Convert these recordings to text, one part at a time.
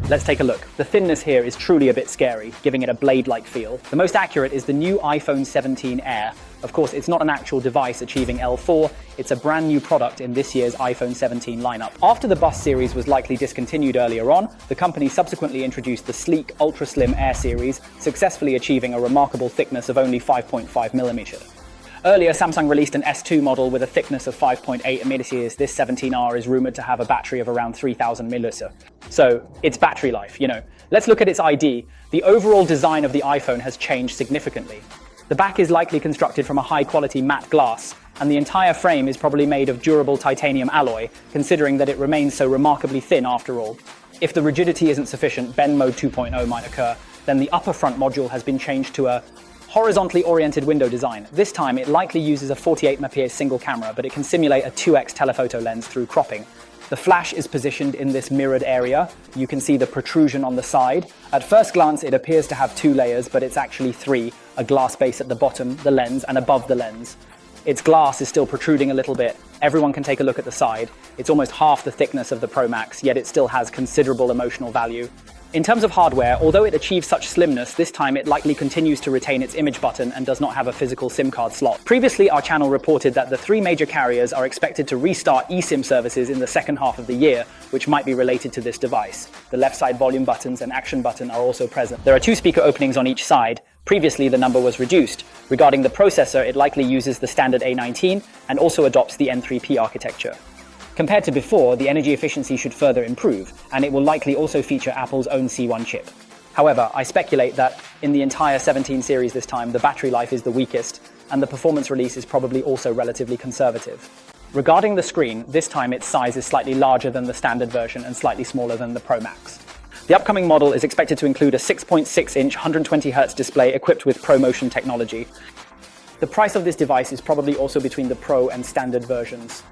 Let's take a look. The thinness here is truly a bit scary, giving it a blade-like feel. The most accurate is the new iPhone 17 Air. Of course, it's not an actual device achieving L4, it's a brand new product in this year's iPhone 17 lineup. After the Bus series was likely discontinued earlier on, the company subsequently introduced the sleek, ultra-slim Air series, successfully achieving a remarkable thickness of only 5.5mm. Earlier, Samsung released an S2 model with a thickness of 5.8mm. This 17R is rumored to have a battery of around 3000 mAh. So, it's battery life, you know. Let's look at its ID. The overall design of the iPhone has changed significantly. The back is likely constructed from a high-quality matte glass, and the entire frame is probably made of durable titanium alloy, considering that it remains so remarkably thin after all. If the rigidity isn't sufficient, Bend Mode 2.0 might occur. Then the upper front module has been changed to a horizontally oriented window design. This time, it likely uses a 48MP single camera, but it can simulate a 2x telephoto lens through cropping. The flash is positioned in this mirrored area. You can see the protrusion on the side. At first glance, it appears to have 2 layers, but it's actually 3, a glass base at the bottom, the lens, and above the lens. Its glass is still protruding a little bit. Everyone can take a look at the side. It's almost half the thickness of the Pro Max, yet it still has considerable emotional value. In terms of hardware, although it achieves such slimness, this time it likely continues to retain its image button and does not have a physical SIM card slot. Previously, our channel reported that the 3 major carriers are expected to restart eSIM services in the second half of the year, which might be related to this device. The left side volume buttons and action button are also present. There are 2 speaker openings on each side. Previously, the number was reduced. Regarding the processor, it likely uses the standard A19 and also adopts the N3P architecture. Compared to before, the energy efficiency should further improve, and it will likely also feature Apple's own C1 chip. However, I speculate that in the entire 17 series this time, the battery life is the weakest, and the performance release is probably also relatively conservative. Regarding the screen, this time its size is slightly larger than the standard version and slightly smaller than the Pro Max. The upcoming model is expected to include a 6.6-inch 120Hz display equipped with ProMotion technology. The price of this device is probably also between the Pro and standard versions.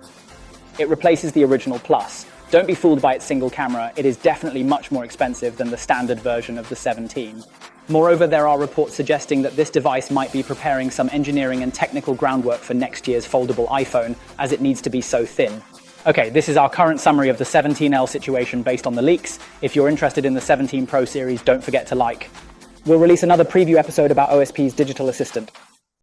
It replaces the original Plus. Don't be fooled by its single camera, it is definitely much more expensive than the standard version of the 17. Moreover, there are reports suggesting that this device might be preparing some engineering and technical groundwork for next year's foldable iPhone, as it needs to be so thin. Okay, this is our current summary of the 17L situation based on the leaks. If you're interested in the 17 Pro series, don't forget to like. We'll release another preview episode about OSP's digital assistant.